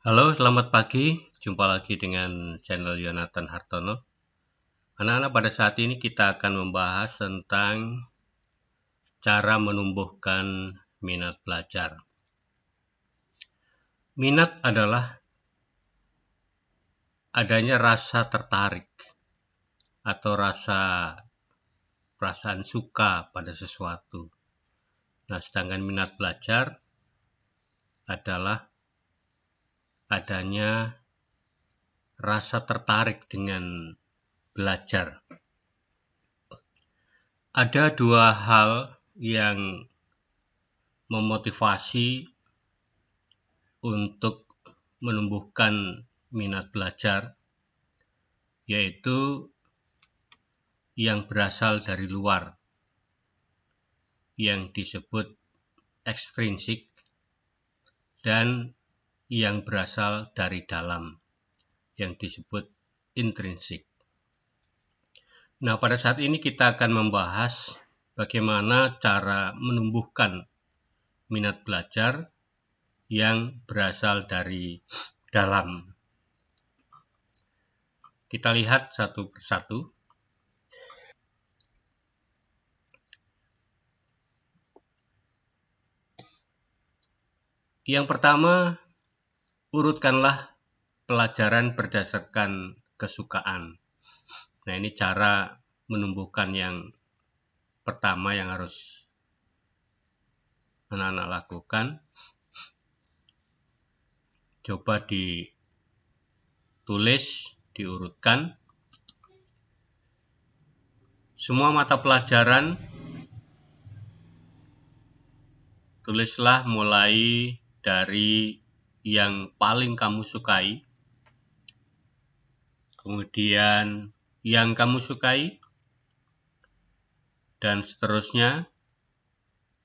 Halo, selamat pagi. Jumpa lagi dengan channel Yonatan Hartono. Anak-anak, pada saat ini kita akan membahas tentang cara menumbuhkan minat belajar. Minat adalah adanya rasa tertarik atau perasaan suka pada sesuatu. Nah, sedangkan minat belajar adalah adanya rasa tertarik dengan belajar. Ada dua hal yang memotivasi untuk menumbuhkan minat belajar, yaitu yang berasal dari luar, yang disebut ekstrinsik, dan yang berasal dari dalam, yang disebut intrinsik. Nah, pada saat ini kita akan membahas bagaimana cara menumbuhkan minat belajar yang berasal dari dalam. Kita lihat satu persatu. Yang pertama, urutkanlah pelajaran berdasarkan kesukaan. Nah, ini cara menumbuhkan yang pertama yang harus anak-anak lakukan. Coba ditulis, diurutkan. Semua mata pelajaran, tulislah mulai dari yang paling kamu sukai, kemudian yang kamu sukai, dan seterusnya,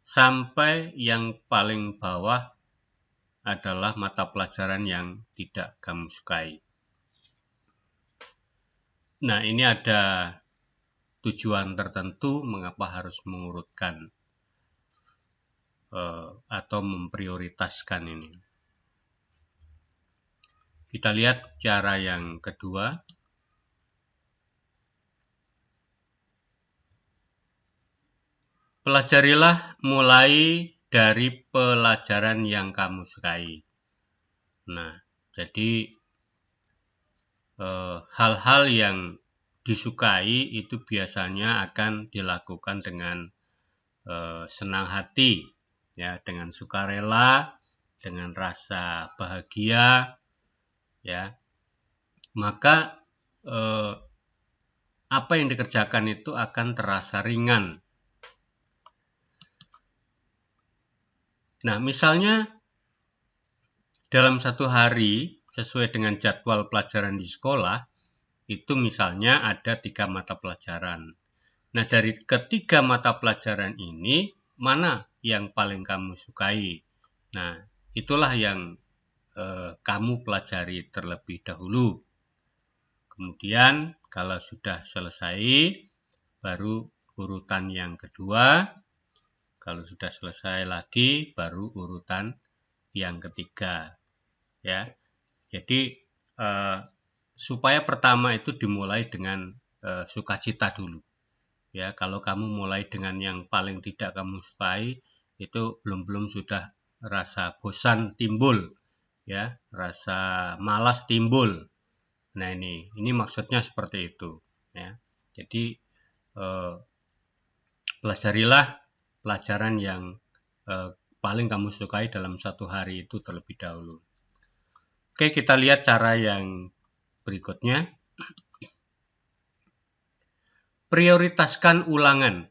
sampai yang paling bawah adalah mata pelajaran yang tidak kamu sukai. Nah, ini ada tujuan tertentu mengapa harus mengurutkan atau memprioritaskan ini. Kita lihat cara yang kedua. Pelajarilah mulai dari pelajaran yang kamu sukai. Nah, jadi hal-hal yang disukai itu biasanya akan dilakukan dengan senang hati, ya, dengan sukarela, dengan rasa bahagia, ya. Maka apa yang dikerjakan itu akan terasa ringan. Nah, misalnya dalam satu hari sesuai dengan jadwal pelajaran di sekolah, itu misalnya ada 3 mata pelajaran. Nah, dari ketiga mata pelajaran ini, mana yang paling kamu sukai? Nah, itulah yang kamu pelajari terlebih dahulu. Kemudian, kalau sudah selesai, baru urutan yang kedua. Kalau sudah selesai lagi, baru urutan yang ketiga. Ya, jadi supaya pertama itu dimulai dengan sukacita dulu. Ya, kalau kamu mulai dengan yang paling tidak kamu sukai, itu belum sudah rasa bosan timbul, ya, rasa malas timbul. Nah, ini maksudnya seperti itu, ya. Jadi pelajarilah pelajaran yang paling kamu sukai dalam satu hari itu terlebih dahulu. Oke, kita lihat cara yang berikutnya. Prioritaskan ulangan.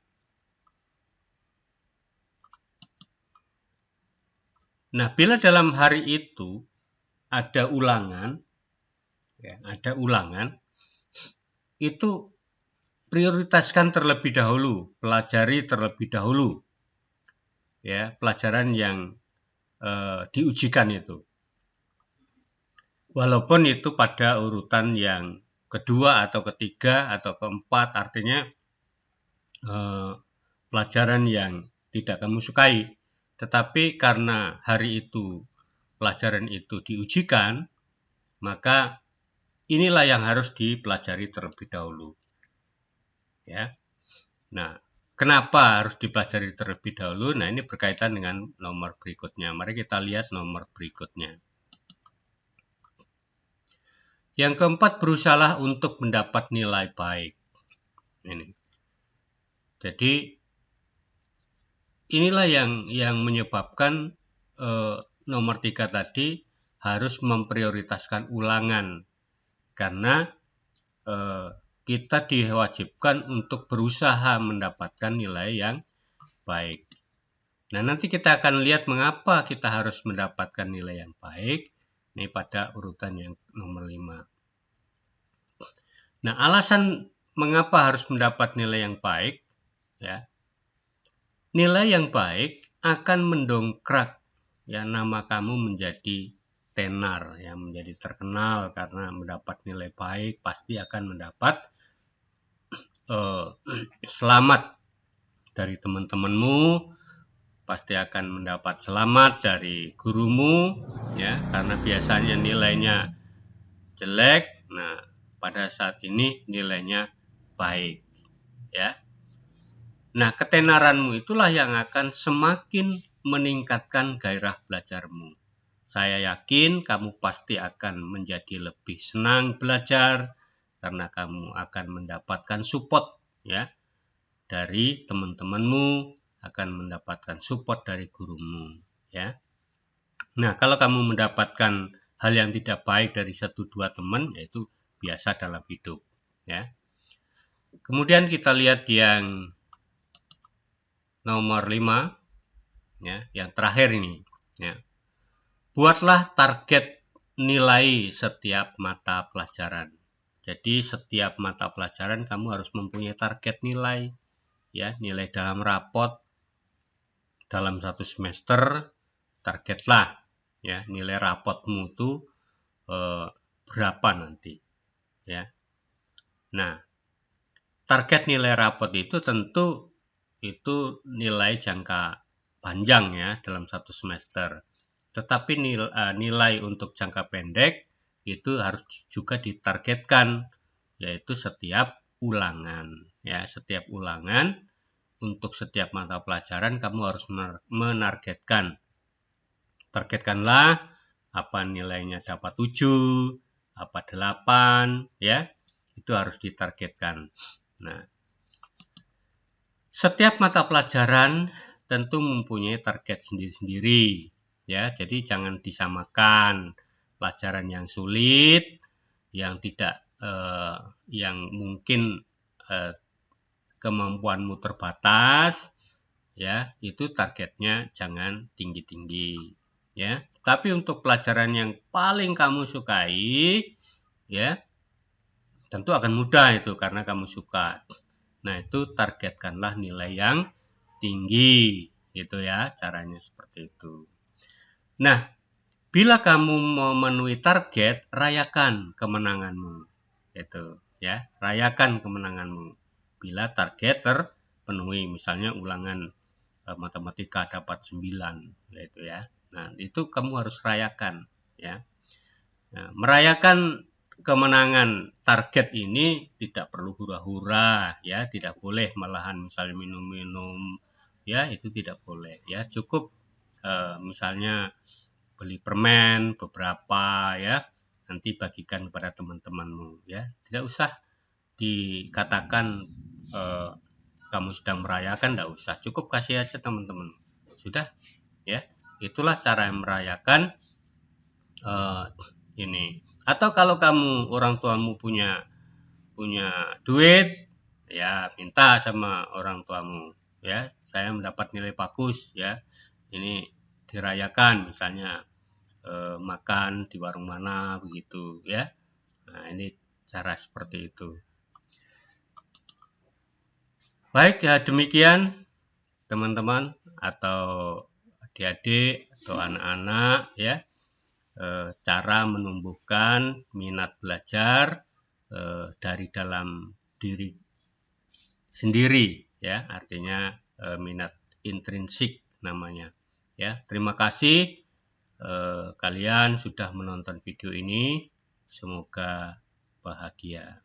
Nah, bila dalam hari itu ada ulangan, ya, itu prioritaskan terlebih dahulu, pelajari terlebih dahulu, ya, pelajaran yang diujikan itu. Walaupun itu pada urutan yang kedua atau ketiga atau keempat, artinya pelajaran yang tidak kamu sukai. Tetapi karena hari itu pelajaran itu diujikan, maka inilah yang harus dipelajari terlebih dahulu. Ya. Nah, kenapa harus dipelajari terlebih dahulu? Nah, ini berkaitan dengan nomor berikutnya. Mari kita lihat nomor berikutnya. Yang keempat, berusahalah untuk mendapat nilai baik. Ini. Jadi, inilah yang menyebabkan nomor 3 tadi harus memprioritaskan ulangan. Karena kita diwajibkan untuk berusaha mendapatkan nilai yang baik. Nah, nanti kita akan lihat mengapa kita harus mendapatkan nilai yang baik. Ini pada urutan yang nomor 5. Nah, alasan mengapa harus mendapat nilai yang baik, ya. Nilai yang baik akan mendongkrak ya nama kamu menjadi tenar, ya, menjadi terkenal karena mendapat nilai baik, pasti akan mendapat selamat dari teman-temanmu, pasti akan mendapat selamat dari gurumu, ya, karena biasanya nilainya jelek. Nah, pada saat ini nilainya baik, ya. Nah, ketenaranmu itulah yang akan semakin meningkatkan gairah belajarmu. Saya yakin kamu pasti akan menjadi lebih senang belajar karena kamu akan mendapatkan support, ya, dari teman-temanmu, akan mendapatkan support dari gurumu, ya. Nah, kalau kamu mendapatkan hal yang tidak baik dari 1-2 teman, yaitu biasa dalam hidup, ya. Kemudian kita lihat yang nomor 5, ya, yang terakhir ini, ya. Buatlah target nilai setiap mata pelajaran. Jadi setiap mata pelajaran kamu harus mempunyai target nilai, ya, nilai dalam rapot dalam 1 semester. Targetlah, ya, nilai rapotmu itu berapa nanti, ya. Nah, target nilai rapot itu tentu itu nilai jangka panjang, ya, dalam 1 semester. Tetapi nilai untuk jangka pendek itu harus juga ditargetkan, yaitu setiap ulangan, ya, setiap ulangan untuk setiap mata pelajaran kamu harus menargetkan. Targetkanlah apa nilainya dapat 7, apa 8, ya. Itu harus ditargetkan. Nah, setiap mata pelajaran tentu mempunyai target sendiri-sendiri. Ya, jadi jangan disamakan pelajaran yang sulit, yang tidak, yang mungkin kemampuanmu terbatas, ya, itu targetnya jangan tinggi-tinggi, ya. Tapi untuk pelajaran yang paling kamu sukai, ya, tentu akan mudah itu karena kamu suka. Nah, itu targetkanlah nilai yang tinggi, gitu ya, caranya seperti itu. Nah, bila kamu memenuhi target, rayakan kemenanganmu. Itu, ya, rayakan kemenanganmu. Bila target terpenuhi, misalnya ulangan matematika dapat 9, gitu ya. Nah, itu kamu harus rayakan, ya. Nah, merayakan kemenangan target ini tidak perlu hura-hura, ya, tidak boleh malahan misalnya minum-minum, ya, itu tidak boleh, ya. Cukup misalnya beli permen beberapa, ya, nanti bagikan kepada teman-temanmu, ya. Tidak usah dikatakan kamu sedang merayakan, tidak usah, cukup kasih aja teman-teman, sudah, ya. Itulah cara merayakan ini. Atau kalau kamu orang tuamu punya duit, ya, minta sama orang tuamu, ya, saya mendapat nilai bagus, ya, ini dirayakan, misalnya makan di warung mana begitu, ya. Nah, ini cara seperti itu. Baik, ya, demikian teman-teman atau adik-adik atau anak-anak, ya, cara menumbuhkan minat belajar dari dalam diri sendiri, ya, artinya minat intrinsik namanya, ya. Terima kasih. kalian sudah menonton video ini. Semoga bahagia.